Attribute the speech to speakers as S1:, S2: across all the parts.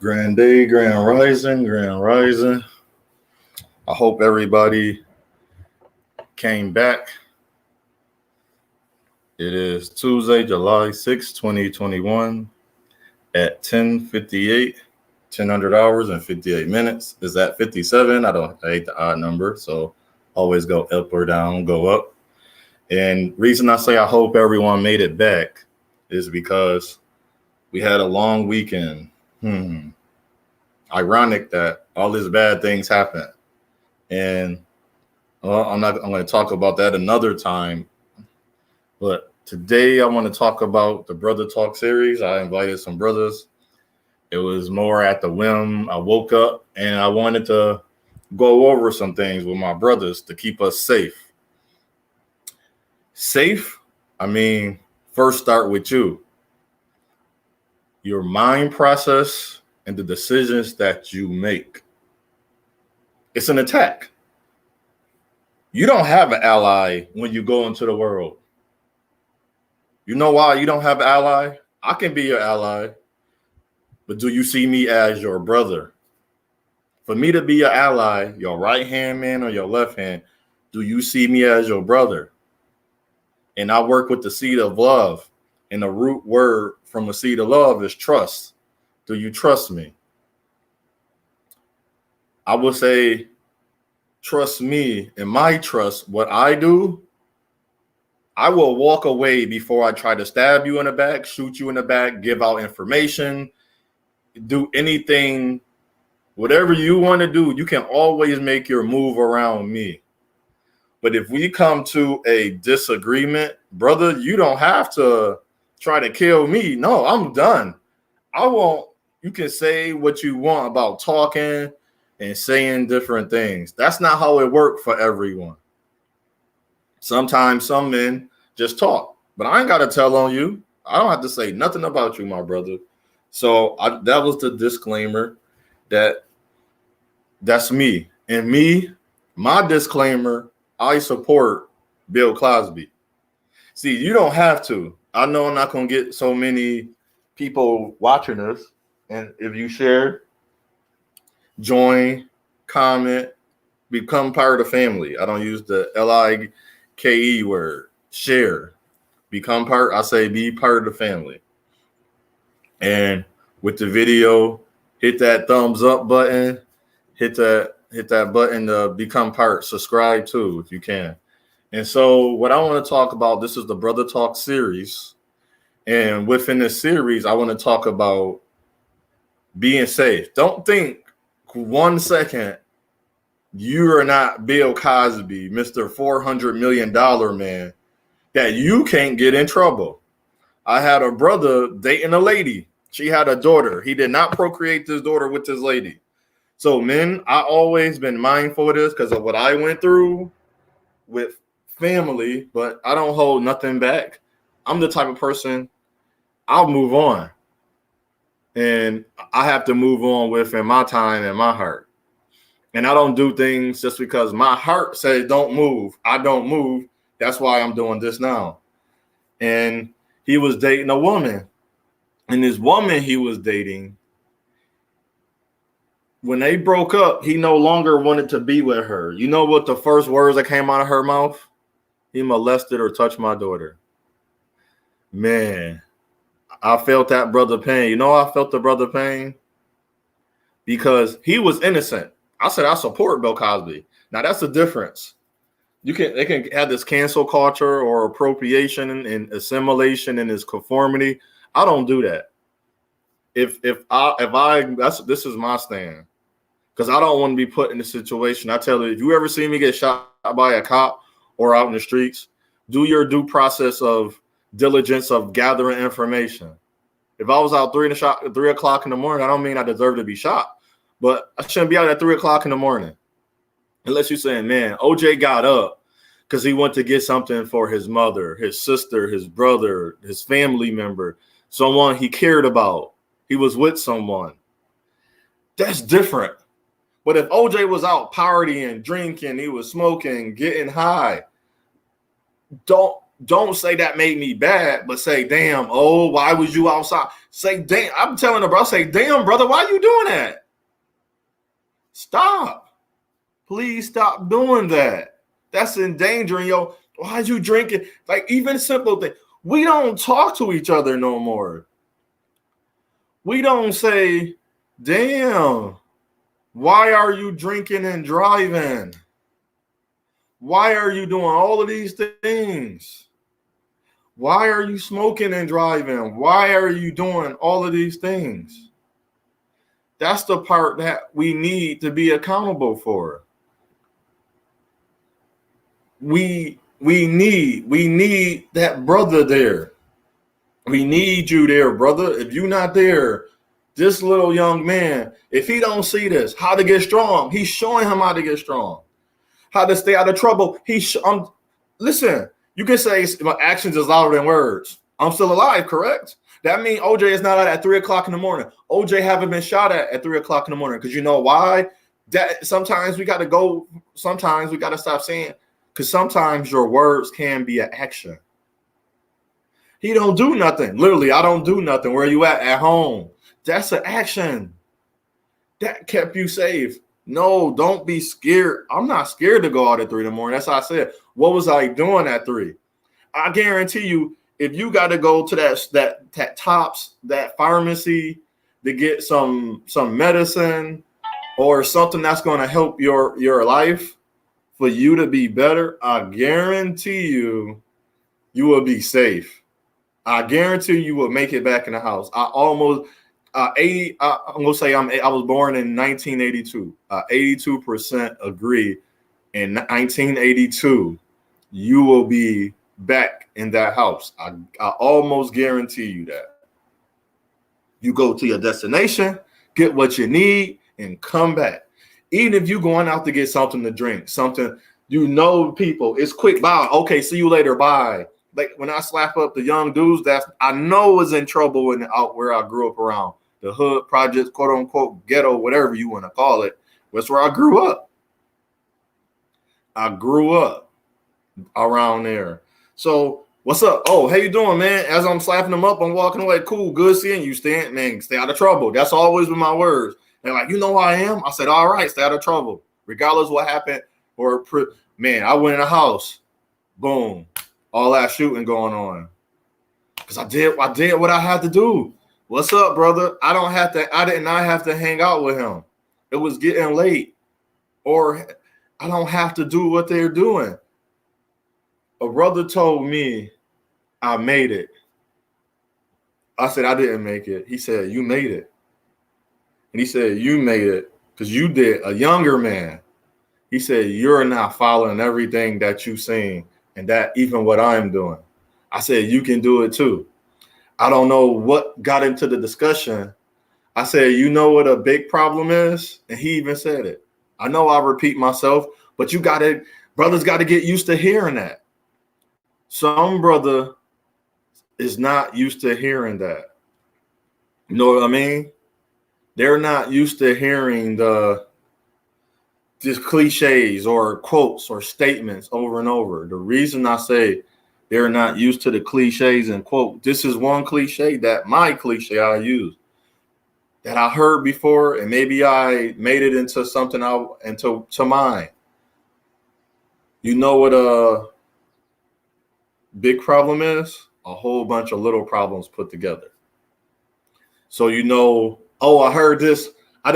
S1: Grand day, grand rising, grand rising. I hope everybody came back. It is Tuesday, July 6, 2021 at 10:58, 1000 hours and 58 minutes. Is that 57? I hate the odd number, so always go up or down, go up. And reason I say I hope everyone made it back is because we had a long weekend. Ironic that all these bad things happen. And I'm going to talk about that another time. But today I want to talk about the Brotha Talk series. I invited some brothers. It was more at the whim. I woke up and I wanted to go over some things with my brothers to keep us safe. Safe? I mean, first start with you. Your mind process and the decisions that you make. It's an attack. You don't have an ally when you go into the world. You know why you don't have an ally? I can be your ally, but do you see me as your brother? For me to be your ally, your right hand man or your left hand, do you see me as your brother? And I work with the seed of love, and the root word from the seed of love is trust. Do you trust me? I would say, trust me and my trust. What I do, I will walk away before I try to stab you in the back, shoot you in the back, give out information, do anything, whatever you want to do. You can always make your move around me. But if we come to a disagreement, brother, you don't have to try to kill me. No, I'm done. I won't. You can say what you want about talking and saying different things. That's not how it works for everyone. Sometimes some men just talk, but I ain't got to tell on you. I don't have to say nothing about you, my brother. So that was the disclaimer. That's me. And me, my disclaimer, I support Bill Cosby. See, you don't have to. I know I'm not going to get so many people watching this. And if you share, join, comment, become part of the family. I don't use the L-I-K-E word. Share. Become part. I say be part of the family. And with the video, hit that thumbs up button. Hit that button to become part. Subscribe too if you can. And so what I want to talk about, this is the Brotha Talk series. And within this series, I want to talk about being safe. Don't think 1 second you are not Bill Cosby, Mr. $400 million man, that you can't get in trouble. I had a brother dating a lady. She had a daughter. He did not procreate this daughter with this lady. So men, I always been mindful of this because of what I went through with family, but I don't hold nothing back. I'm the type of person, I'll move on. And I have to move on within my time and my heart. And I don't do things just because my heart says don't move. I don't move. That's why I'm doing this now. And he was dating a woman. And this woman he was dating, when they broke up, he no longer wanted to be with her. You know what the first words that came out of her mouth? He molested or touched my daughter. Man, I felt that brother pain. You know I felt the brother pain? Because he was innocent. I said I support Bill Cosby. Now that's the difference. They can have this cancel culture or appropriation and assimilation and this conformity. I don't do that. This is my stand. Because I don't want to be put in a situation. I tell you, if you ever see me get shot by a cop or out in the streets, do your due process of diligence of gathering information. If I was out 3 o'clock in the morning, I don't mean I deserve to be shot, but I shouldn't be out at 3 o'clock in the morning. Unless you're saying, man, OJ got up because he went to get something for his mother, his sister, his brother, his family member, someone he cared about. He was with someone. That's different. But if OJ was out partying, drinking, he was smoking, getting high, don't say that made me bad, but say, damn, oh, why was you outside? Say, damn, I'm telling the bro, say, damn, brother, why you doing that? Stop. Please stop doing that. That's endangering yo. Why you drinking? Like, even simple thing. We don't talk to each other no more. We don't say, damn, why are you drinking and driving? Why are you doing all of these things? Why are you smoking and driving? Why are you doing all of these things? That's the part that we need to be accountable for. We need that brother there. We need you there, brother. If you're not there, this little young man, if he don't see this, how to get strong, he's showing him how to get strong, how to stay out of trouble. Listen, you can say my actions is louder than words. I'm still alive, correct? That means OJ is not out at 3 o'clock in the morning. OJ haven't been shot at 3 o'clock in the morning. Because you know why? That sometimes we got to go. Sometimes we got to stop saying, because sometimes your words can be an action. He don't do nothing. Literally, I don't do nothing. Where you at? At home. That's an action. That kept you safe. No, don't be scared. I'm not scared to go out at 3 in the morning. That's how I said. What was I doing at 3? I guarantee you, if you got to go to that Tops, that pharmacy to get some medicine or something that's going to help your life for you to be better, I guarantee you will be safe. I guarantee you will make it back in the house. I almost 80. I'm gonna say I was born in 1982. 82% agree. In 1982, you will be back in that house. I almost guarantee you that. You go to your destination, get what you need, and come back. Even if you're going out to get something to drink, something people, it's quick. Bye. Okay, see you later. Bye. Like when I slap up the young dudes that I know is in trouble out where I grew up around, the hood projects, quote unquote, ghetto, whatever you want to call it. That's where I grew up. I grew up around there. So what's up? Oh, how you doing, man? As I'm slapping them up, I'm walking away. Cool, good seeing you. Stay out of trouble. That's always been my words. They're like, you know who I am? I said, all right, stay out of trouble. Regardless what happened. I went in the house. Boom. All that shooting going on. Because I did what I had to do. What's up, brother? I did not have to hang out with him. It was getting late. Or I don't have to do what they're doing. A brother told me I made it. I said, I didn't make it. He said, you made it. And he said, you made it because you did. A younger man. He said, you're not following everything that you've seen and that even what I'm doing. I said, you can do it too. I don't know what got into the discussion. I said, you know what a big problem is? And he even said it. I know I repeat myself, but brothers got to get used to hearing that. Some brother is not used to hearing that. You know what I mean? They're not used to hearing these cliches or quotes or statements over and over. The reason I say they're not used to the cliches and quote, this is one cliche my cliche I use that I heard before, and maybe I made it into something to mine. You know what a big problem is? A whole bunch of little problems put together. So I heard this. I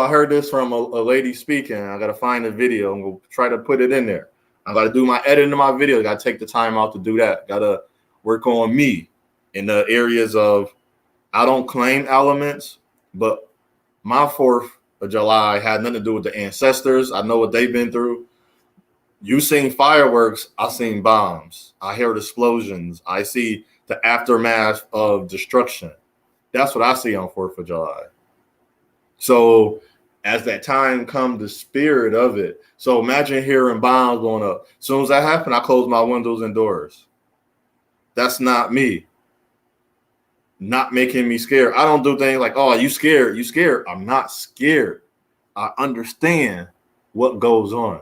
S1: heard this from a lady speaking. I got to find the video and we'll try to put it in there. I got to do my editing of my video. Got to take the time out to do that. Got to work on me in the areas of, I don't claim elements, but my 4th of July had nothing to do with the ancestors. I know what they've been through. You seen fireworks. I seen bombs. I heard explosions. I see the aftermath of destruction. That's what I see on 4th of July. So as that time comes, the spirit of it. So imagine hearing bombs going up. As soon as that happened, I closed my windows and doors. That's not me. Not making me scared. I don't do things like, oh, you scared? You scared? I'm not scared. I understand what goes on.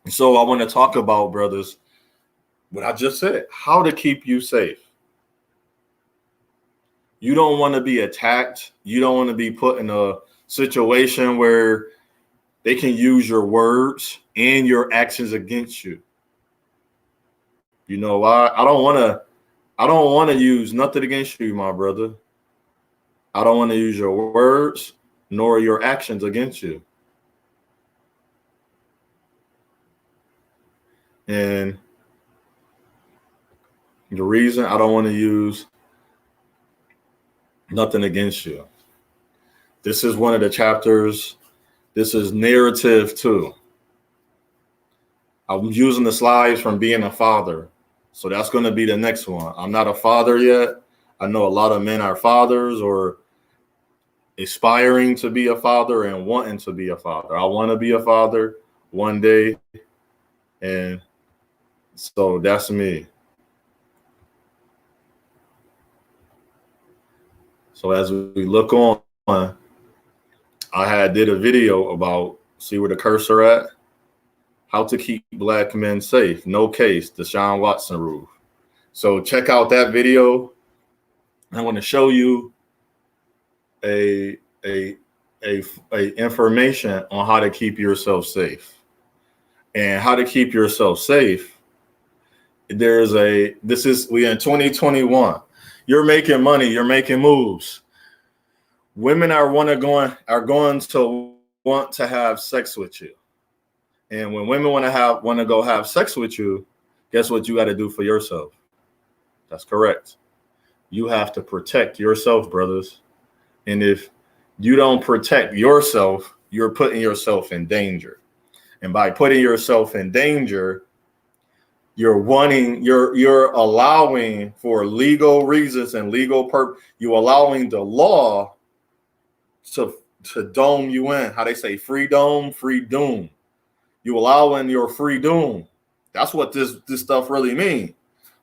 S1: And so I want to talk about, brothers, what I just said, how to keep you safe. You don't want to be attacked. You don't want to be put in a situation where they can use your words and your actions against you. You know why? I don't want to use nothing against you, my brother. I don't want to use your words nor your actions against you. And the reason I don't want to use nothing against you. This is one of the chapters. This is narrative 2. I'm using the slides from being a father. So that's going to be the next one. I'm not a father yet. I know a lot of men are fathers or aspiring to be a father and wanting to be a father. I want to be a father one day. And so that's me. So as we look on, I did a video about, see where the cursor at? How to keep black men safe. No case, Deshaun Watson rule. So check out that video. I want to show you a information on how to keep yourself safe. And how to keep yourself safe. We in 2021. You're making money, you're making moves. Women are going to want to have sex with you. And when women want to go have sex with you, guess what you got to do for yourself? That's correct. You have to protect yourself, brothers. And if you don't protect yourself, you're putting yourself in danger. And by putting yourself in danger, you're allowing for legal reasons and legal purpose. You're allowing the law to dome you in. How they say, free dome, free doom. You allowing your free doom. That's what this stuff really means.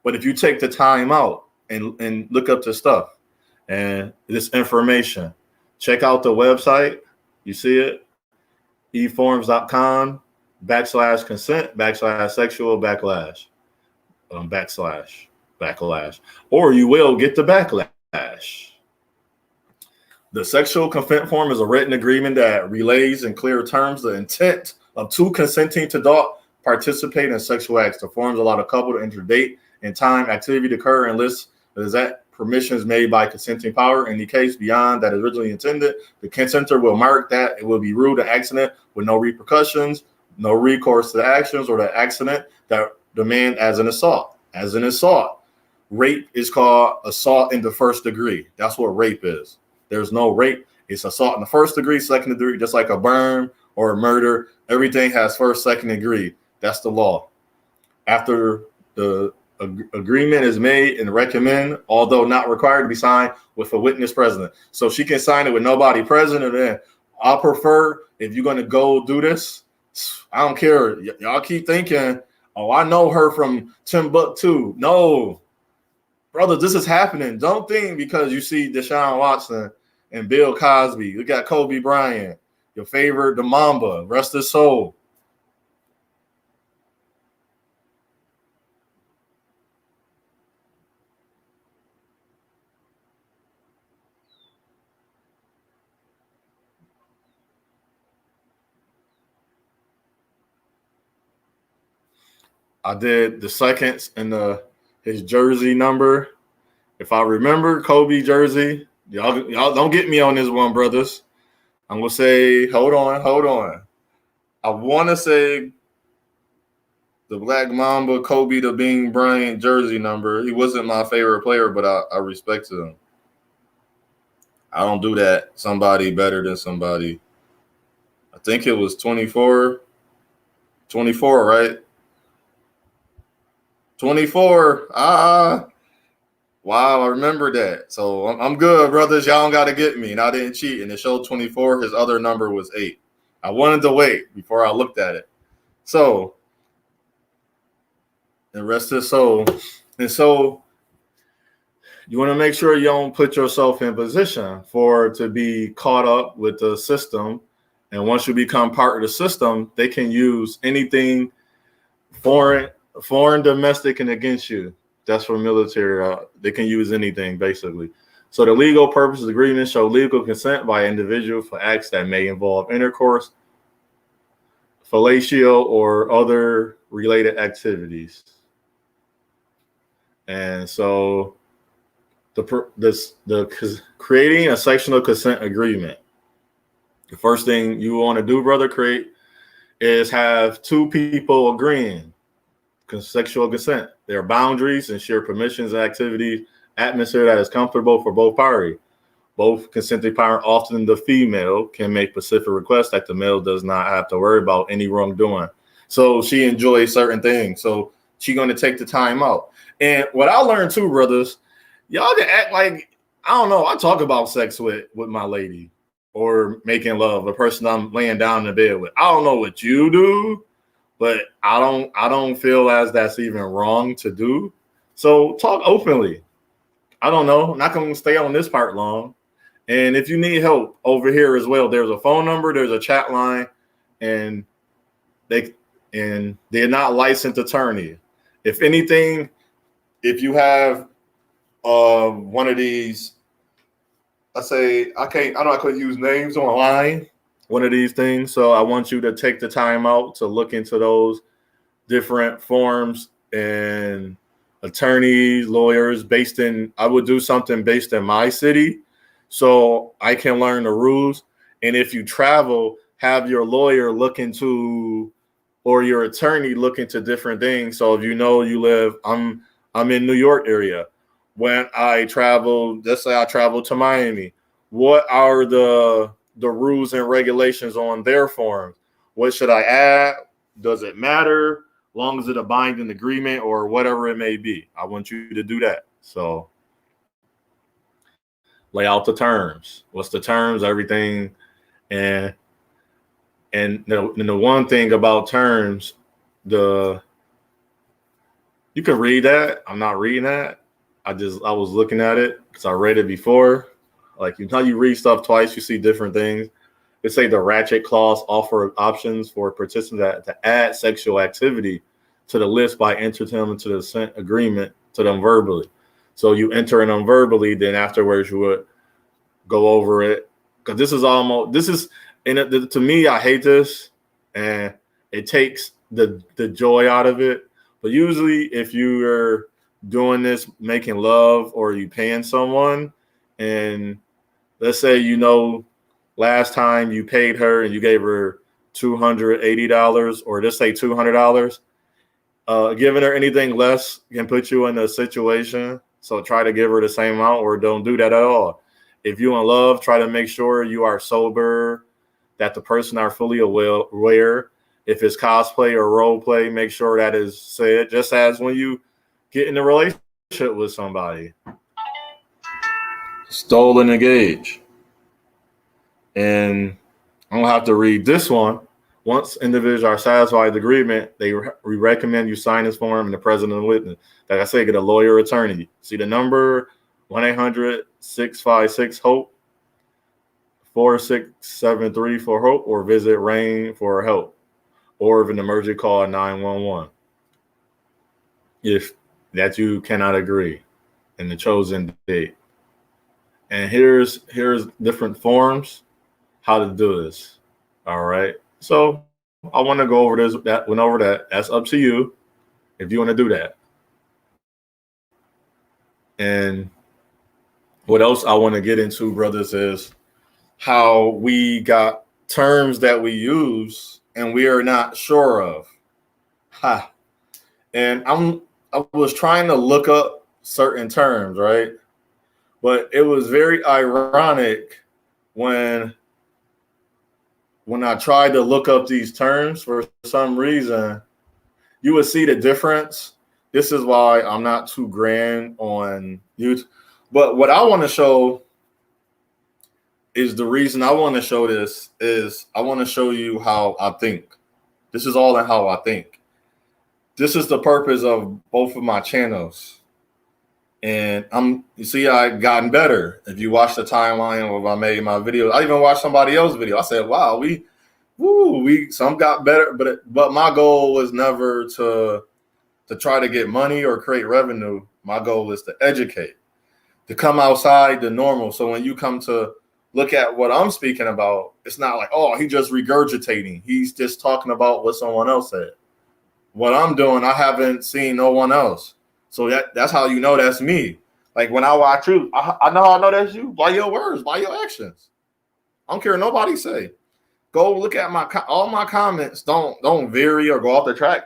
S1: But if you take the time out and look up the stuff and this information, check out the website. You see it? eforms.com/consent/sexual backlash. Or you will get the backlash. The sexual consent form is a written agreement that relays in clear terms the intent of two consenting to adult participate in sexual acts. The forms allow the couple to enter date and time, activity to occur, and list the exact permissions made by consenting power. In the case beyond that is originally intended, the consenter will mark that it will be rude to accident with no repercussions, no recourse to the actions or the accident that demand as an assault. As an assault, rape is called assault in the first degree. That's what rape is. There's no rape. It's assault in the first degree, second degree, just like a burn or a murder. Everything has first, second degree. That's the law. After the agreement is made and recommend, although not required to be signed with a witness present. So she can sign it with nobody present. And then I'll prefer, if you're going to go do this, I don't care. Y'all keep thinking, oh, I know her from Timbuktu. No, brother, this is happening. Don't think because you see Deshaun Watson and Bill Cosby. You got Kobe Bryant, your favorite, the Mamba, rest his soul. I did the seconds and his jersey number. If I remember Kobe jersey, y'all don't get me on this one, brothers. I'm gonna say, hold on. I want to say the Black Mamba Kobe the Bean Bryant jersey number. He wasn't my favorite player, but I respected him. I don't do that. Somebody better than somebody. I think it was 24. 24, right? 24. Wow, I remember that. So I'm good, brothers. Y'all don't got to get me. And I didn't cheat. And it showed 24. His other number was 8. I wanted to wait before I looked at it. So, and rest his soul. And so you want to make sure you don't put yourself in position to be caught up with the system. And once you become part of the system, they can use anything foreign, domestic, and against you. That's for military. They can use anything, basically. So the legal purpose of the agreement show legal consent by an individual for acts that may involve intercourse, fellatio, or other related activities. And so creating a sexual consent agreement. The first thing you want to do, brother, create is have two people agreeing sexual consent. There are boundaries and share permissions and activities, atmosphere that is comfortable for both parties. Both consenting parent, often the female, can make specific requests that the male does not have to worry about any wrongdoing. So she enjoys certain things. So she's going to take the time out. And what I learned too, brothers, y'all can act like, I don't know, I talk about sex with my lady or making love, the person I'm laying down in the bed with. I don't know what you do, but I don't feel as that's even wrong to do. So talk openly. I don't know. I'm not going to stay on this part long. And if you need help over here as well, there's a phone number, there's a chat line, and they're not licensed attorney. If anything, if you have one of these, I couldn't use names online, one of these things. So I want you to take the time out to look into those different forms and attorneys, lawyers I would do something based in my city so I can learn the rules. And if you travel, have your lawyer look into, or your attorney look into different things. So if you know you live, I'm in New York area. When I travel, let's say I travel to Miami, what are the rules and regulations on their forms? What should I add? Does it matter? As long as it's a binding agreement or whatever it may be. I want you to do that. So lay out the terms. What's the terms? Everything. And the one thing about terms, you can read that. I'm not reading that. I was looking at it because I read it before. Like, you read stuff twice, you see different things. They say the ratchet clause offer options for participants to add sexual activity to the list by entering them into the consent agreement to them verbally. So you enter them verbally, then afterwards you would go over it. Because to me, I hate this, and it takes the joy out of it. But usually if you're doing this, making love, or you paying someone, and let's say, last time you paid her and you gave her $280, or just say $200, giving her anything less can put you in a situation. So try to give her the same amount, or don't do that at all. If you're in love, try to make sure you are sober, that the person are fully aware. If it's cosplay or role play, make sure that is said, just as when you get in a relationship with somebody. Stolen engage. And I don't have to read this one. Once individuals are satisfied with the agreement, we recommend you sign this form in the presence of the witness. Like I say, get a lawyer or attorney. See the number, 1-800-656-HOPE, 4673 for HOPE, or visit RAIN for help, or if an emergency, call 911. If that you cannot agree in the chosen date. And here's different forms how to do this. All right. So I want to go over that. That's up to you if you want to do that. And what else I want to get into, brothers, is how we got terms that we use and we are not sure of. And I was trying to look up certain terms, right? But it was very ironic when I tried to look up these terms. For some reason, you would see the difference. This is why I'm not too grand on YouTube. But what I want to show is the reason I want to show this is I want to show you how I think. This is all in how I think. This is the purpose of both of my channels. And you see, I've gotten better. If you watch the timeline of I made my video, I even watched somebody else's video. I said, wow, some got better, but my goal was never to try to get money or create revenue. My goal is to educate. to come outside the normal. So when you come to look at what I'm speaking about, it's not like, oh, he just regurgitating. He's just talking about what someone else said. What I'm doing, I haven't seen no one else. So that's how you know that's me. Like when I watch you, I know how I know that's you by your words, by your actions. I don't care what nobody say. Go look at all my comments. Don't vary or go off the track.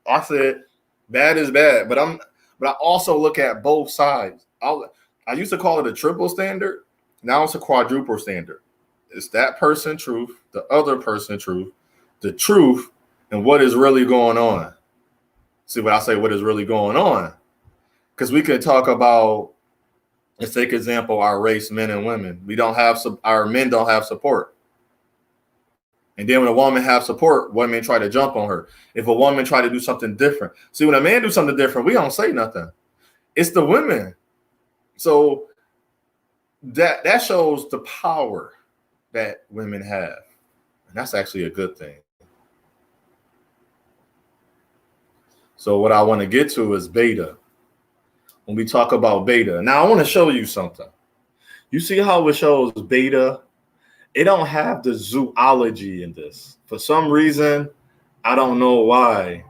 S1: I said bad is bad, but I also look at both sides. I used to call it a triple standard. Now it's a quadruple standard. It's that person truth, the other person truth, the truth, and what is really going on. See what I say? What is really going on? Because we can talk about, let's take example, our race, men and women. Our men don't have support. And then when a woman have support, women try to jump on her. If a woman try to do something different. See, when a man do something different, we don't say nothing. It's the women. So that shows the power that women have. And that's actually a good thing. So what I want to get to is beta. When we talk about beta. Now I want to show you something. You see how it shows beta? It don't have the zoology in this. For some reason, I don't know why.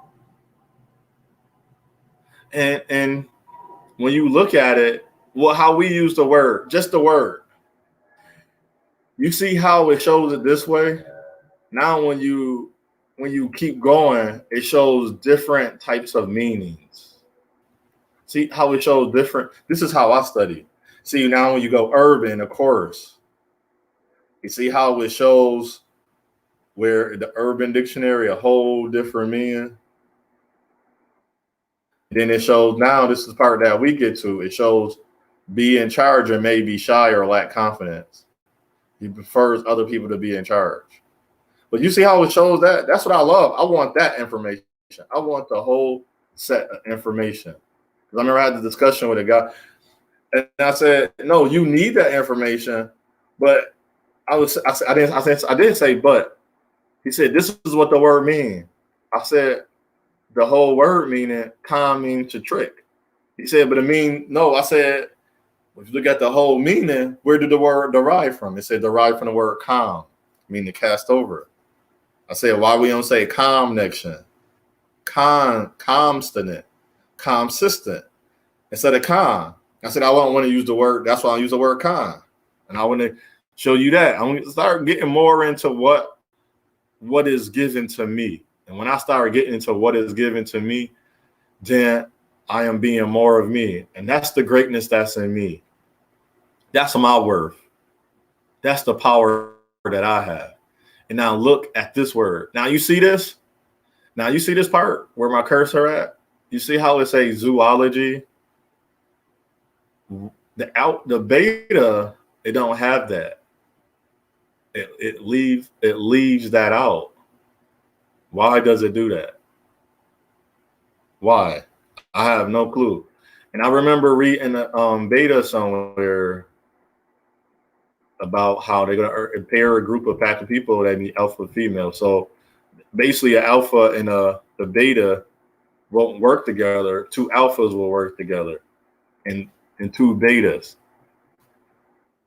S1: And when you look at it, well, how we use the word, just the word. You see how it shows it this way? Now when you keep going, it shows different types of meanings. See how it shows different? This is how I study. See, now when you go urban, of course, you see how it shows where the urban dictionary, a whole different meaning. Then it shows now, this is the part that we get to. It shows be in charge or may be shy or lack confidence. He prefers other people to be in charge. But you see how it shows that? That's what I love. I want that information. I want the whole set of information. Because I remember I had the discussion with a guy, and I said, "No, you need that information." But I didn't say, but he said, "This is what the word means." I said, "The whole word meaning con means to trick." He said, "But it mean no." I said, if you look at the whole meaning, where did the word derive from? It said derived from the word calm, meaning cast over. I said, why we don't say connection, constant, consistent instead of con? I said, I don't want to use the word. That's why I use the word con. And I want to show you that. I want to start getting more into what is given to me. And when I start getting into what is given to me, then I am being more of me. And that's the greatness that's in me. That's my worth. That's the power that I have. And now look at this word. Now you see this? Now you see this part where my cursor at? You see how it says zoology? The beta, it don't have that. It leaves that out. Why does it do that? Why? I have no clue. And I remember reading the beta somewhere about how they're going to pair a group of pack of people that need alpha female. So basically an alpha and the beta won't work together. Two alphas will work together and two betas.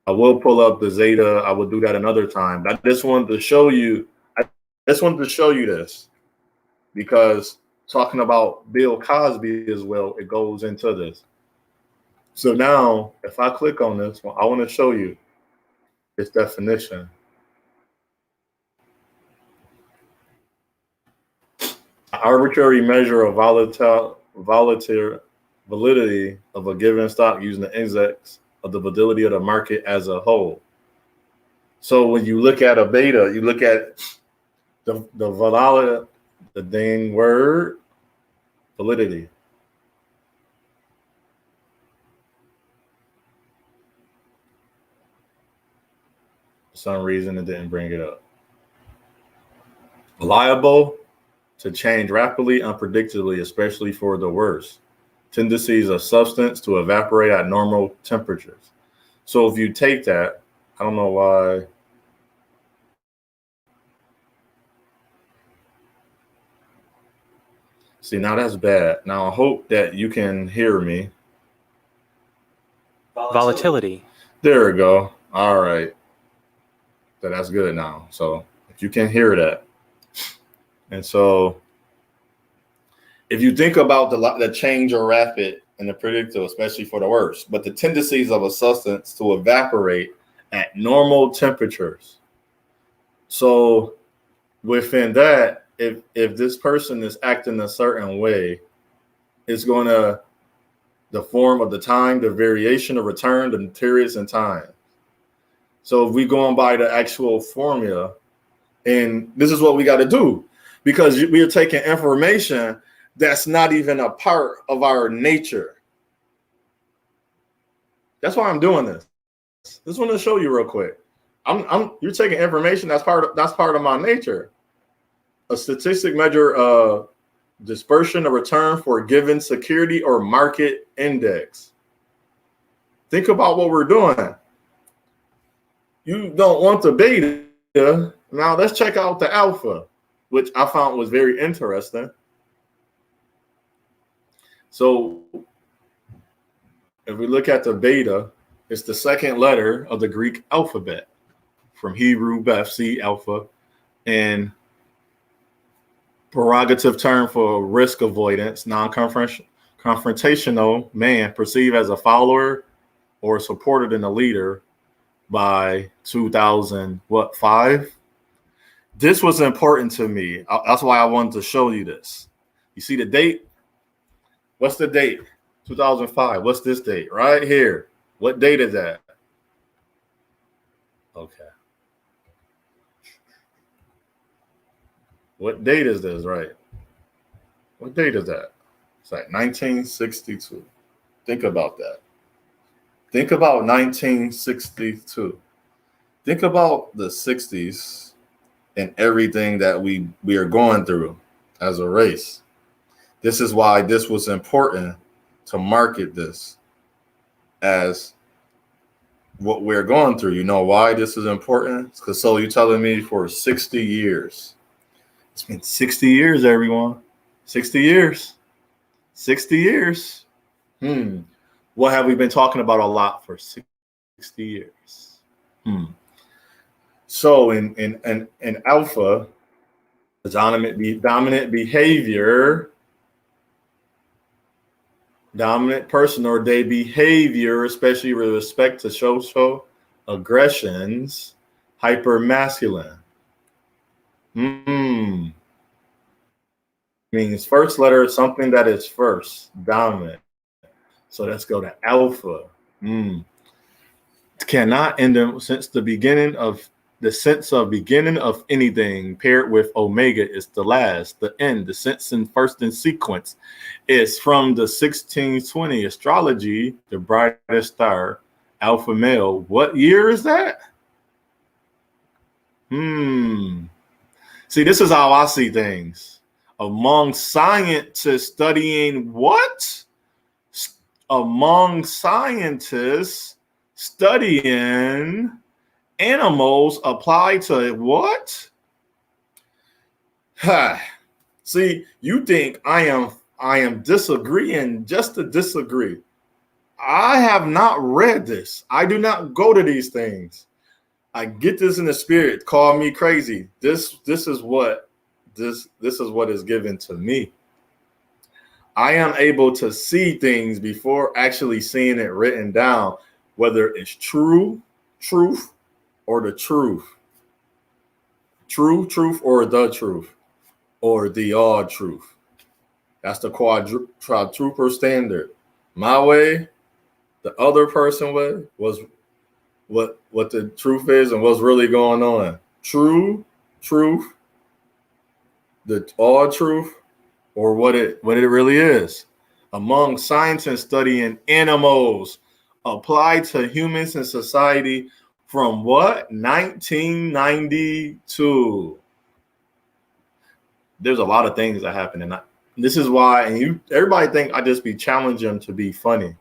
S1: I will pull up the zeta. I will do that another time. But I just wanted to show you. This because talking about Bill Cosby as well, it goes into this. So now if I click on this one, I want to show you its definition. Arbitrary measure of validity of a given stock using the index of the validity of the market as a whole. So when you look at a beta, you look at the validity, the dang word, validity. For some reason, it didn't bring it up. Liable to change rapidly, unpredictably, especially for the worse. Tendencies of substance to evaporate at normal temperatures. So if you take that, I don't know why. See, now that's bad. Now I hope that you can hear me.
S2: volatility.
S1: There we go. All right. So that's good now. So if you can hear that. And so if you think about the change are rapid and the predictable, especially for the worst, but the tendencies of a substance to evaporate at normal temperatures. So within that, if this person is acting a certain way, it's going to the form of the time, the variation of return, the periods and time. So if we going by the actual formula, and this is what we got to do, because we are taking information that's not even a part of our nature. That's why I'm doing this. Just want to show you real quick. You're taking information that's part of my nature. A statistic measure dispersion of return for a given security or market index. Think about what we're doing. You don't want the beta. Now let's check out the alpha, which I found was very interesting. So if we look at the beta, it's the second letter of the Greek alphabet, from Hebrew Beth, C, alpha, and prerogative term for risk avoidance, non-confrontational man, perceived as a follower or supported in a leader by 2005. This was important to me. That's why I wanted to show you this. You see the date? What's the date? 2005. What's this date? Right here. What date is that? Okay. What date is this, right? What date is that? It's like 1962. Think about that. Think about 1962. Think about the 60s and everything that we are going through as a race. This is why this was important to market this as what we're going through. You know why this is important? Because so you're telling me for 60 years. It's been 60 years, everyone. 60 years. 60 years. What have we been talking about a lot for 60 years? So in alpha, the dominant behavior, dominant person or their behavior, especially with respect to social aggressions, hypermasculine. Means first letter, something that is first, dominant. So let's go to alpha. Cannot end them since the beginning of the sense of beginning of anything paired with omega is the last, the end, the sense in first in sequence is from the 1620 astrology, the brightest star, alpha male. What year is that? See, this is how I see things. Among scientists studying what? Among scientists studying animals applied to what? See, you think I am disagreeing just to disagree. I have not read this. I do not go to these things. I get this in the spirit. Call me crazy. This is what is given to me. I am able to see things before actually seeing it written down, whether it's truth, or the truth. Truth, or the truth, or the all truth. That's the quadruple standard. My way, the other person way, was what the truth is and what's really going on. Truth, the all truth, or what it really is. Among scientists studying animals applied to humans and society from what? 1992. There's a lot of things that happen, and this is why. And everybody think I just be challenging them to be funny.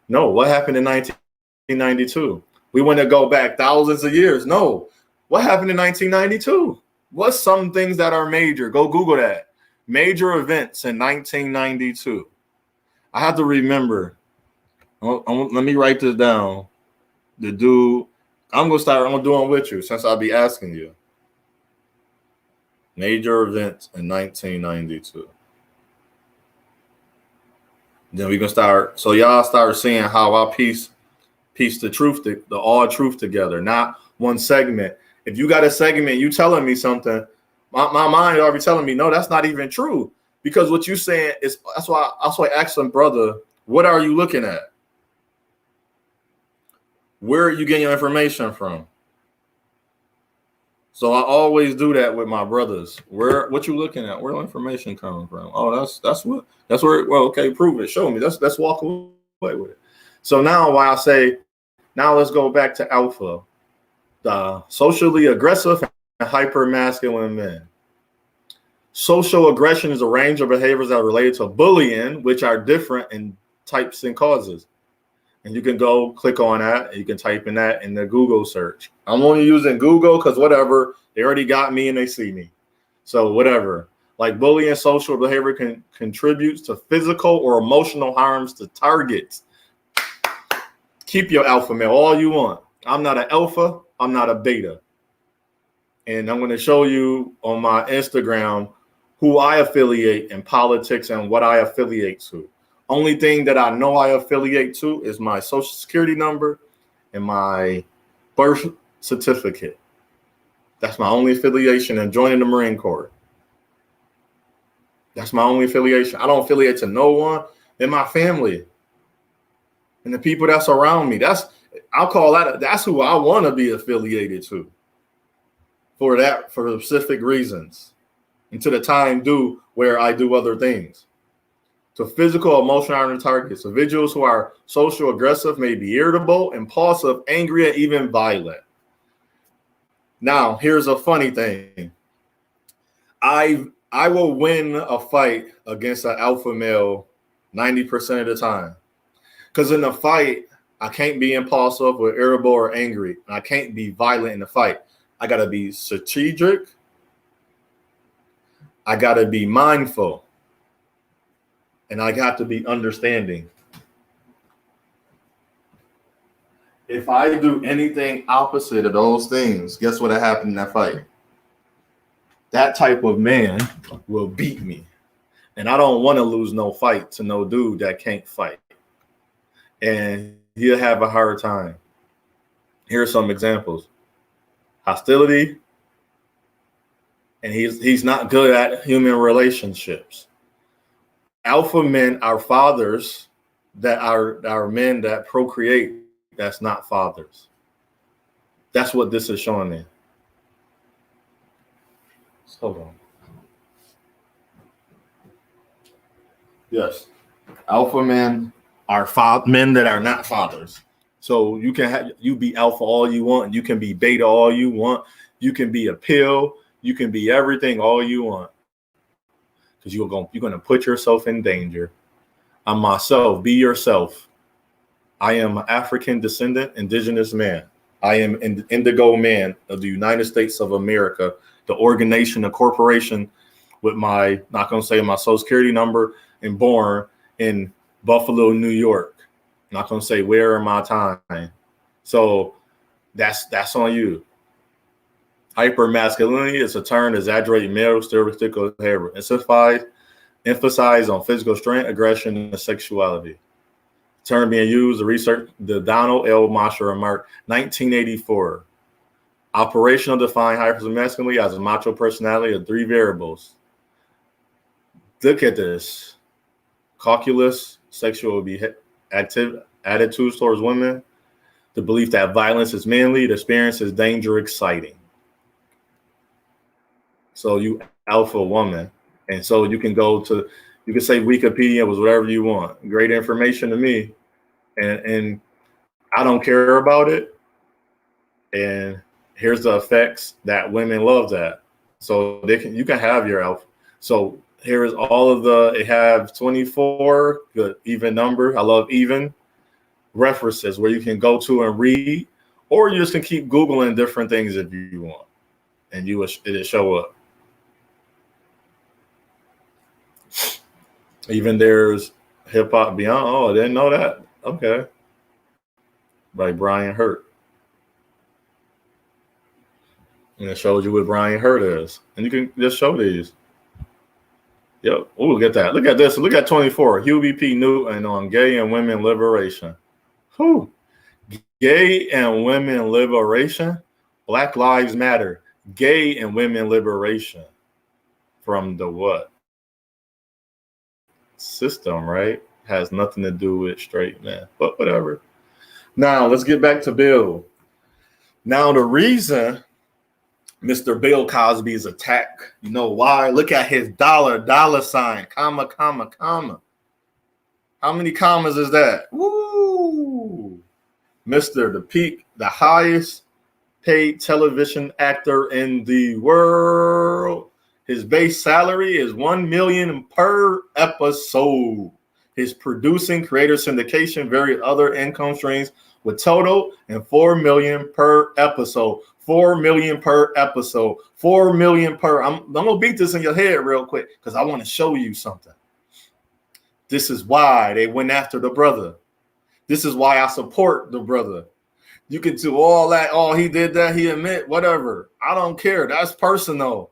S1: No, what happened in 1992? We want to go back thousands of years. No, what happened in 1992? What's some things that are major? Go Google that. Major events in 1992. I have to remember Let me write this down. The dude, I'm gonna do it with you since I'll be asking you. Major events in 1992. Then we gonna start. So y'all start seeing how I piece the truth, the all truth together, not one segment. If you got a segment, you telling me something, my mind already telling me no, that's not even true. Because what you saying is that's why I asked them, brother, what are you looking at? Where are you getting your information from? So I always do that with my brothers. What you looking at? Where the information coming from? Oh, that's where. Well, okay, prove it. Show me. Let's walk away with it. So now, why I say, now let's go back to alpha, the socially aggressive and hyper masculine men. Social aggression is a range of behaviors that are related to bullying, which are different in types and causes. And you can go click on that. And you can type in that in the Google search. I'm only using Google because whatever, they already got me and they see me. So whatever. Like bullying, social behavior contributes to physical or emotional harms to targets. Keep your alpha male all you want. I'm not an alpha. I'm not a beta. And I'm going to show you on my Instagram who I affiliate in politics and what I affiliate to. Only thing that I know I affiliate to is my social security number and my birth certificate. That's my only affiliation in joining the Marine Corps. That's my only affiliation. I don't affiliate to no one in my family and the people that's around me. I'll call that's who I want to be affiliated to for specific reasons. Until the time due where I do other things. So physical, emotional targets. Individuals who are social aggressive may be irritable, impulsive, angry, and even violent. Now, here's a funny thing. I will win a fight against an alpha male 90% of the time. Because in a fight, I can't be impulsive or irritable or angry. And I can't be violent in the fight. I got to be strategic. I got to be mindful. And I got to be understanding. If I do anything opposite of those things, guess what happened in that fight? That type of man will beat me. And I don't want to lose no fight to no dude that can't fight. And he'll have a hard time. Here are some examples. Hostility. And he's not good at human relationships. Alpha men are fathers that are men that procreate. That's not fathers. That's what this is showing me. Hold on. Yes. Alpha men are men that are not fathers. So you be alpha all you want. You can be beta all you want. You can be a pill. You can be everything all you want. Because you're going to put yourself in danger. I'm myself. Be yourself. I am an African Descendant Indigenous Man. I am an Indigo Man of the United States of America, the organization, the corporation with my, not going to say my social security number, and born in Buffalo, New York. Not going to say where in my time. So that's on you. Hypermasculinity is a term exaggerated male stereotypical behavior. Emphasize on physical strength, aggression, and sexuality. Term being used to research the Donald L. Mosher remark, 1984. Operational define hypermasculinity as a macho personality of three variables. Look at this. Calculus, sexual active attitudes towards women, the belief that violence is manly, the experience is danger exciting. So you alpha woman. And so you can say Wikipedia was whatever you want. Great information to me. And I don't care about it. And here's the effects that women love that. So you can have your alpha. So here's all of it have 24, good even number. I love even references where you can go to and read, or you just can keep Googling different things if you want. And it'll show up. Even there's hip hop beyond. Oh, I didn't know that. Okay. By Brian Hurt. And it shows you what Brian Hurt is. And you can just show these. Yep. Oh, look at that. Look at this. Look at 24. Huey P. Newton on gay and women liberation. Whew. Gay and women liberation. Black Lives Matter. Gay and women liberation. From the what? System, right? Has nothing to do with straight men. But whatever. Now, let's get back to Bill. Now, the reason Mr. Bill Cosby is attacked, you know why? Look at his dollar sign, comma, comma, comma. How many commas is that? Woo! Mr. The peak, the highest paid television actor in the world. His base salary is $1 million per episode. His producing, creator, syndication, various other income streams with total and $4 million per episode. 4 million per episode. 4 million per. I'm gonna beat this in your head real quick because I want to show you something. This is why they went after the brother. This is why I support the brother. You can do all that. Oh, he did that. He admit whatever. I don't care. That's personal.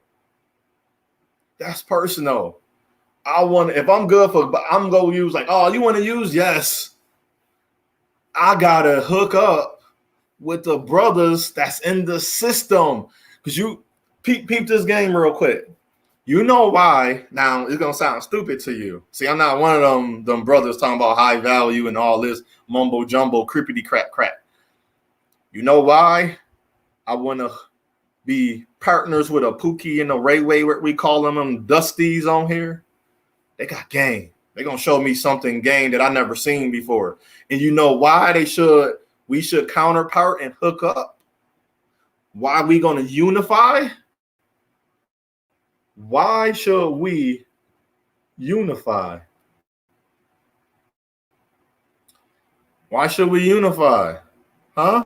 S1: That's personal. I want, if I'm good for, but I'm gonna use like, oh, you want to use? Yes. I gotta hook up with the brothers that's in the system. Because you peep this game real quick. You know why? Now it's gonna sound stupid to you. See, I'm not one of them brothers talking about high value and all this mumbo jumbo, crippity crap. You know why? I wanna be partners with a Pookie and a Ray Way, what we call them Dusties on here. They got game. They're gonna show me something game that I never seen before. And you know why we should counterpart and hook up? Why we gonna unify? Why should we unify? Why should we unify? Huh?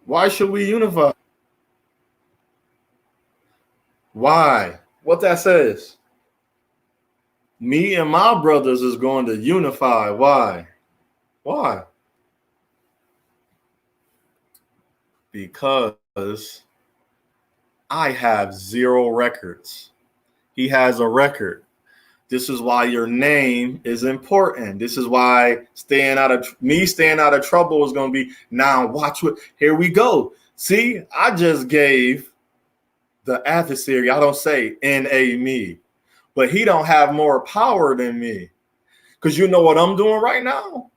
S1: Why should we unify? Why? What that says? Me and my brothers is going to unify. Why? Why? Because I have 0 records. He has a record. This is why your name is important. This is why staying out of trouble is going to be. Now watch what. Here we go. See, I just gave the adversary. I don't say N-A me, but he don't have more power than me. Because you know what I'm doing right now?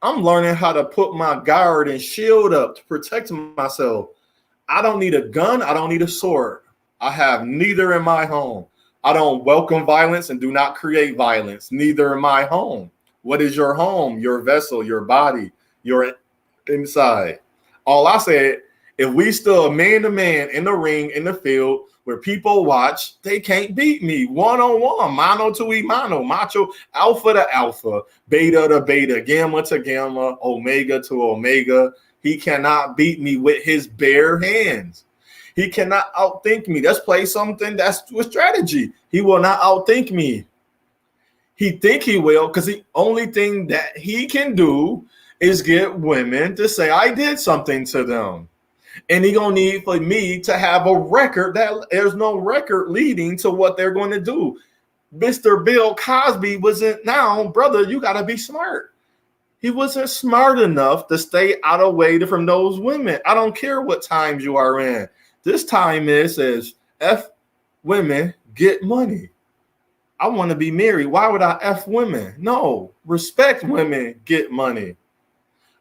S1: I'm learning how to put my guard and shield up to protect myself. I don't need a gun. I don't need a sword. I have neither in my home. I don't welcome violence and do not create violence. Neither in my home. What is your home? Your vessel, your body, your inside. All I said, if we still man to man in the ring, in the field, where people watch, they can't beat me one-on-one, mano to mano, macho, alpha to alpha, beta to beta, gamma to gamma, omega to omega. He cannot beat me with his bare hands. He cannot outthink me. Let's play something that's with strategy. He will not outthink me. He think he will because the only thing that he can do is get women to say I did something to them. And he gonna need for me to have a record that there's no record leading to what they're going to do. Mr. Bill Cosby wasn't. Now, brother, you got to be smart. He wasn't smart enough to stay out of way from those women. I don't care what times you are in. This time says F women, get money. I want to be married. Why would I F women? No, respect women, get money.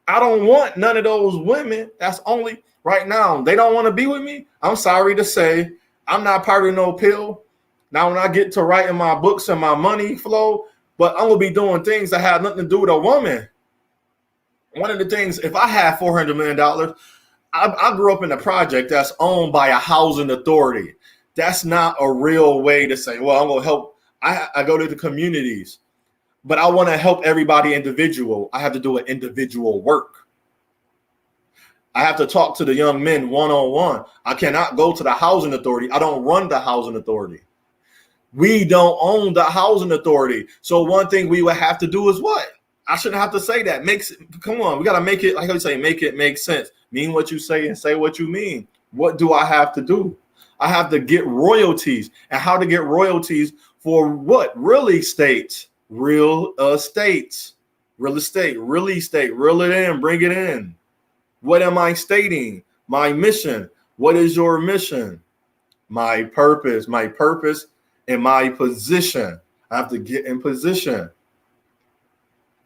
S1: I don't want none of those women. That's only right now. They don't want to be with me. I'm sorry to say, I'm not part of no pill. Now, when I get to writing my books and my money flow, but I'm going to be doing things that have nothing to do with a woman. One of the things, if I had $400 million, I grew up in a project that's owned by a housing authority. That's not a real way to say, well, I'm going to help. I go to the communities, but I want to help everybody individual. I have to do an individual work. I have to talk to the young men one-on-one. I cannot go to the housing authority. I don't run the housing authority. We don't own the housing authority. So one thing we would have to do is what? I shouldn't have to say that. Come on, we got to make it, like I say, make it make sense. Mean what you say and say what you mean. What do I have to do? I have to get royalties. And how to get royalties for what? Real estate. Real estate. Real estate. Real estate. Reel it in. Bring it in. What am I stating? My mission. What is your mission? My purpose. My purpose and my position. I have to get in position.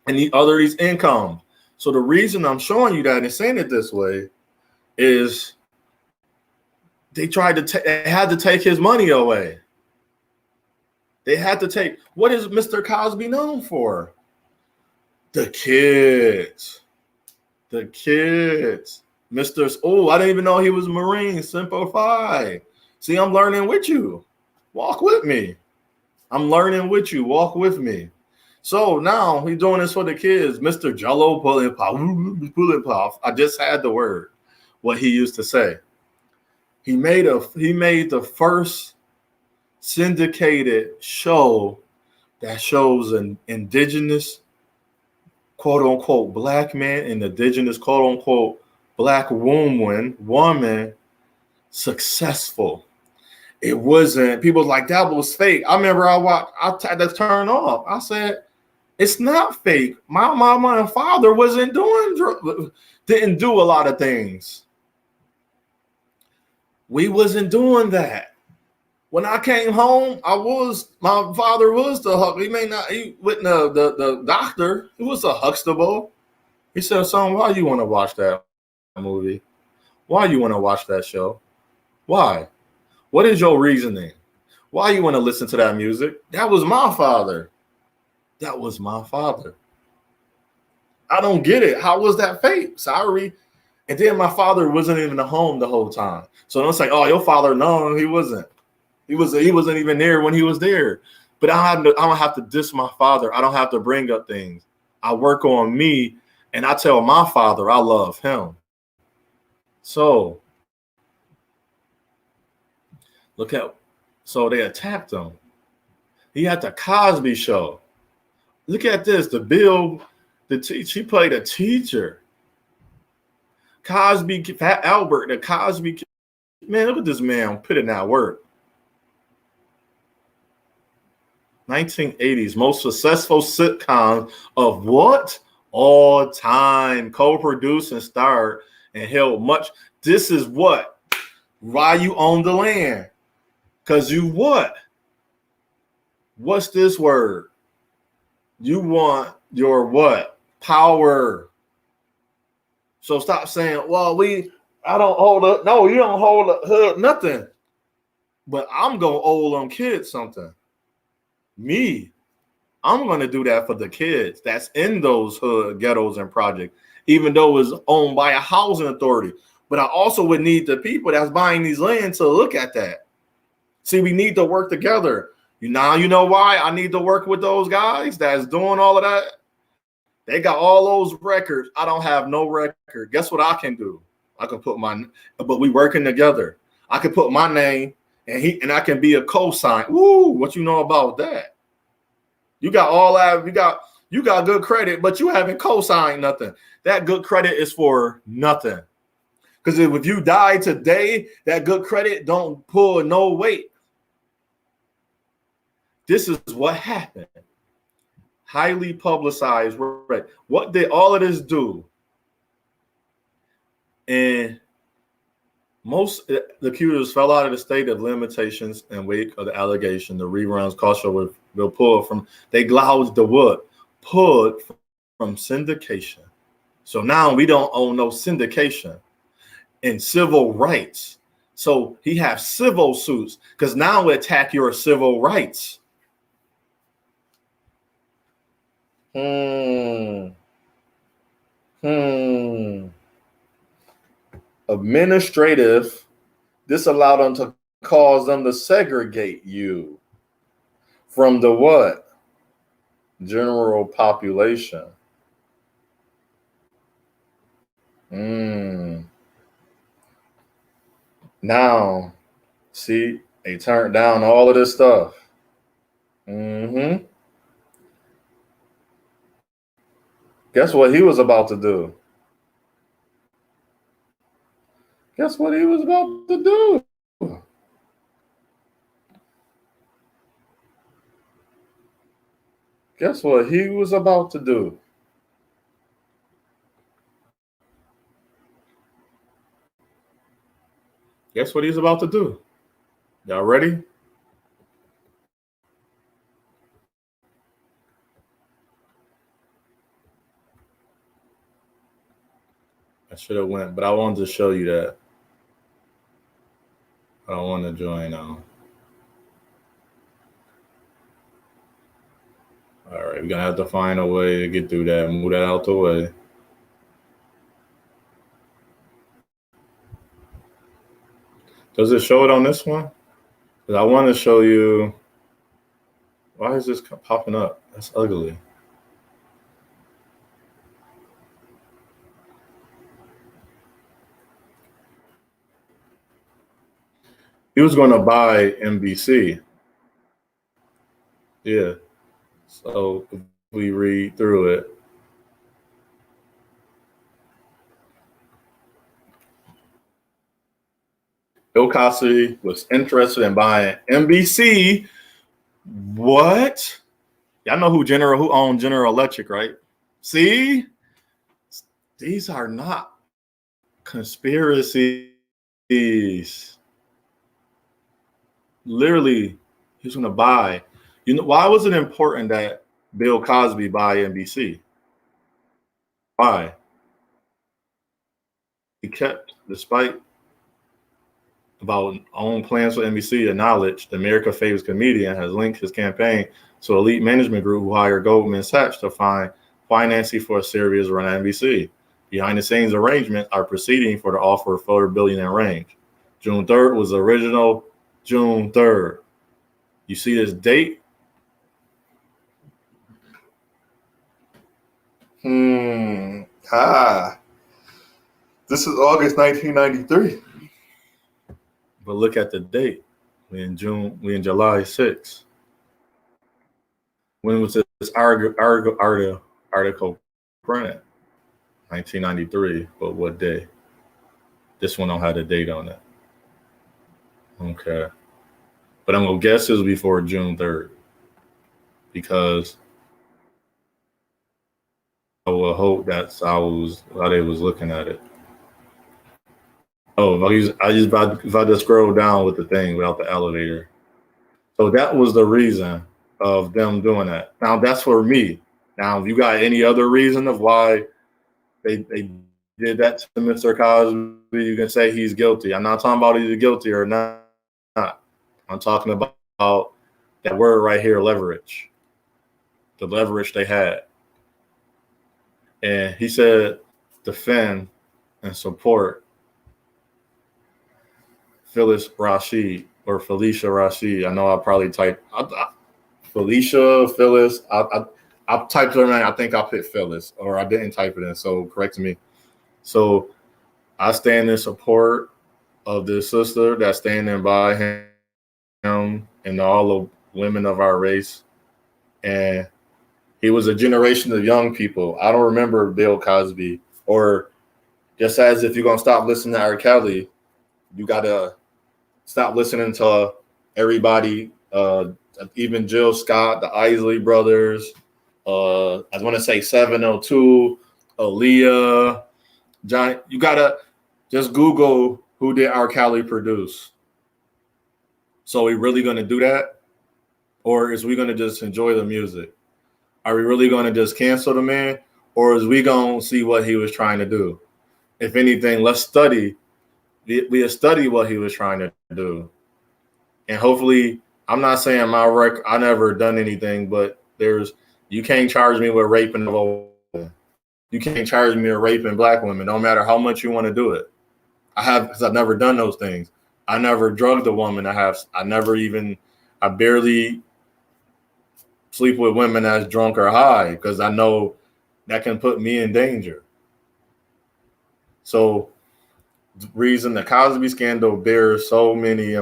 S1: And these income. So the reason I'm showing you that and saying it this way is they had to take his money away. They had to take, what is Mr. Cosby known for? The kids. The kids. I didn't even know he was a Marine, Simple Fi. See, I'm learning with you. Walk with me. I'm learning with you. Walk with me. So now he's doing this for the kids. Mr. Jello Pulling Pop. I just had the word, what he used to say. He made the first syndicated show that shows an indigenous, quote unquote, black man and indigenous, quote unquote, black woman successful. It wasn't, people was like, that was fake. I remember I had to turn off. I said, it's not fake. My mama and father didn't do a lot of things. We wasn't doing that. When I came home, my father was the Huck. He wasn't the doctor. He was a Huxtable. He said, son, why you want to watch that movie? Why you want to watch that show? Why? What is your reasoning? Why you want to listen to that music? That was my father. That was my father. I don't get it. How was that fake? Sorry. And then my father wasn't even at home the whole time. So don't say, oh, your father, no, he wasn't. He wasn't even there when he was there. But I don't have to diss my father. I don't have to bring up things. I work on me, and I tell my father I love him. So so they attacked him. He had the Cosby Show. Look at this. She played a teacher. Cosby, Fat Albert, the Cosby. Man, look at this man putting that work. 1980s, most successful sitcoms of what? All time. Co-produced and starred and held much. This is what? Why you own the land. Because you what? What's this word? You want your what? Power. So stop saying, well, I don't hold up. No, you don't hold up nothing. But I'm going to owe them kids something. Me, I'm going to do that for the kids that's in those hood ghettos and projects, even though it's owned by a housing authority. But I also would need the people that's buying these land to look at that. See, we need to work together. Now you know why I need to work with those guys that's doing all of that. They got all those records. I don't have no record. Guess what I can do? I can put but we working together. I can put my name and I can be a cosign. Woo, what you know about that? You got all that. You got good credit, but you haven't co-signed nothing. That good credit is for nothing. Because if you die today, that good credit don't pull no weight. This is what happened. Highly publicized. Right. What did all of this do? And most the accusers fell out of the state of limitations and wake of the allegation. The reruns Caution will pull from. They gouged the wood, pulled from syndication. So now we don't own no syndication and civil rights. So he has civil suits because now we attack your civil rights. Administrative, this allowed them to cause them to segregate you from the what? General population. Now, see, they turned down all of this stuff. Mm-hmm. Guess what he was about to do? Guess what he was about to do? Guess what he was about to do? Guess what he's about to do? Y'all ready? I should have went, but I wanted to show you that. I don't want to join now. All right, we're gonna have to find a way to get through that. Move that out the way. Does it show it on this one? Because I want to show you. Why is this popping up? That's ugly. He was going to buy NBC. Yeah. So if we read through it, Bill Cosby was interested in buying NBC. What? Y'all know who owned General Electric, right? See, these are not conspiracies. Literally, he's going to buy. You know, why was it important that Bill Cosby buy NBC? Why? He kept, despite about own plans for NBC, acknowledged the America Favors comedian has linked his campaign to elite management group who hired Goldman Sachs to find financing for a series run at NBC. Behind the scenes arrangements are proceeding for the offer of $4 billion in range. June 3rd was the original June 3rd. You see this date? This is August 1993. But look at the date. We in July 6th. When was this article printed? 1993. But what day? This one don't have the date on it. Okay. But I'm going to guess it was before June 3rd. Because I will hope that's how they was looking at it. Oh, if I just scroll down with the thing without the elevator. So that was the reason of them doing that. Now that's for me. Now, if you got any other reason of why they did that to Mr. Cosby, you can say he's guilty. I'm not talking about he's guilty or not. I'm talking about that word right here, leverage. The leverage they had. And he said defend and support Phyllis Rashid or Felicia Rashid. I know I probably typed Felicia, Phyllis. I typed her name. I think I put Phyllis or I didn't type it in. So correct me. So I stand in support of this sister that's standing by him and all the women of our race. And he was a generation of young people. I don't remember Bill Cosby, or just as if you're going to stop listening to R. Kelly, you got to stop listening to everybody, even Jill Scott, the Isley brothers. I want to say 702, Aaliyah, John. You got to just Google who did R. Kelly produce. So are we really going to do that? Or is we going to just enjoy the music? Are we really going to just cancel the man? Or is we going to see what he was trying to do? If anything, let's study. We'll study what he was trying to do. And hopefully, I'm not saying my record, I never done anything, but you can't charge me with raping a woman. You can't charge me with raping black women, no matter how much you want to do it. Because I've never done those things. I never drugged a woman. I barely sleep with women that's drunk or high because I know that can put me in danger. So reason the Cosby scandal bears so many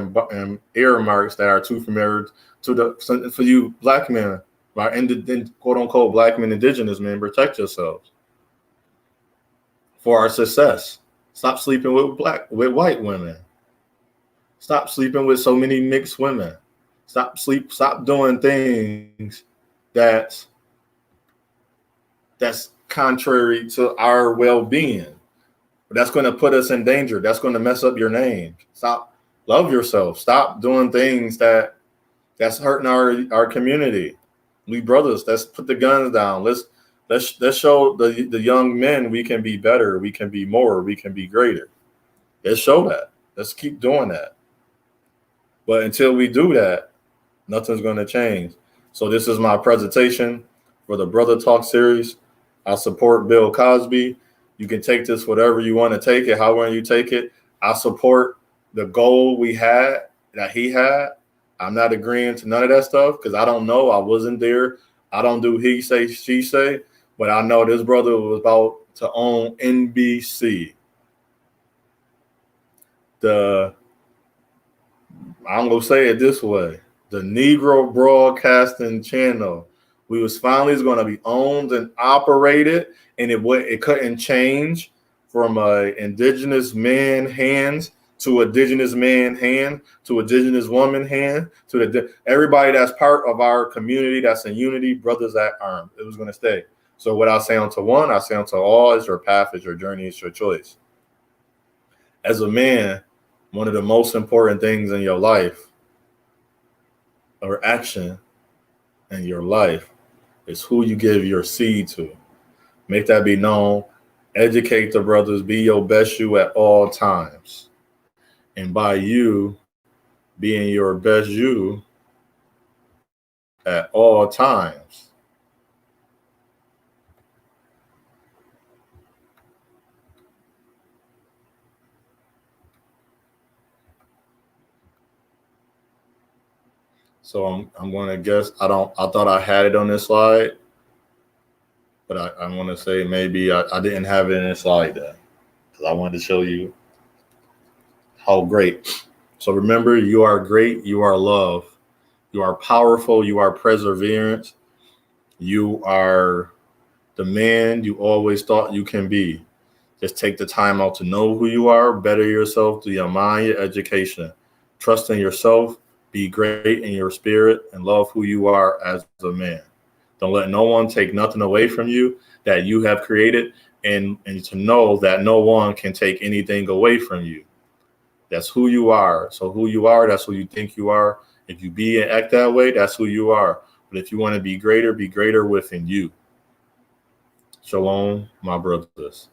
S1: earmarks that are too familiar to for you black men, right? And quote unquote black men, indigenous men, protect yourselves for our success. Stop sleeping with white women. Stop sleeping with so many mixed women. Stop doing things that's contrary to our well-being. That's going to put us in danger. That's going to mess up your name. Love yourself. Stop doing things that's hurting our community. We brothers, let's put the guns down. Let's show the young men we can be better, we can be more, we can be greater. Let's show that. Let's keep doing that. But until we do that, nothing's going to change. So this is my presentation for the Brotha Talk series. I support Bill Cosby. You can take this whatever you want to take it, however you take it. I support the goal that he had. I'm not agreeing to none of that stuff because I don't know. I wasn't there. I don't do he say, she say. But I know this brother was about to own NBC. I'm going to say it this way. The Negro Broadcasting Channel. We was finally going to be owned and operated, and it couldn't change from a indigenous man hands to indigenous man hand to indigenous woman hand to everybody that's part of our community that's in unity, brothers at arms. It was going to stay. So what I say unto one, I say unto all, is your path, is your journey, is your choice. As a man, one of the most important things in your life or action in your life is who you give your seed to. Make that be known. Educate the brothers. Be your best you at all times. And by you being your best you at all times, so I'm going to guess. I thought I had it on this slide, but I want to say maybe I didn't have it in this slide then, because I wanted to show you how great. So remember, you are great. You are love. You are powerful. You are perseverance. You are the man you always thought you can be. Just take the time out to know who you are, better yourself through your mind, your education. Trust in yourself. Be great in your spirit and love who you are as a man. Don't let no one take nothing away from you that you have created, and to know that no one can take anything away from you. That's who you are. So who you are, that's who you think you are. If you be and act that way, that's who you are. But if you want to be greater within you. Shalom, my brothers.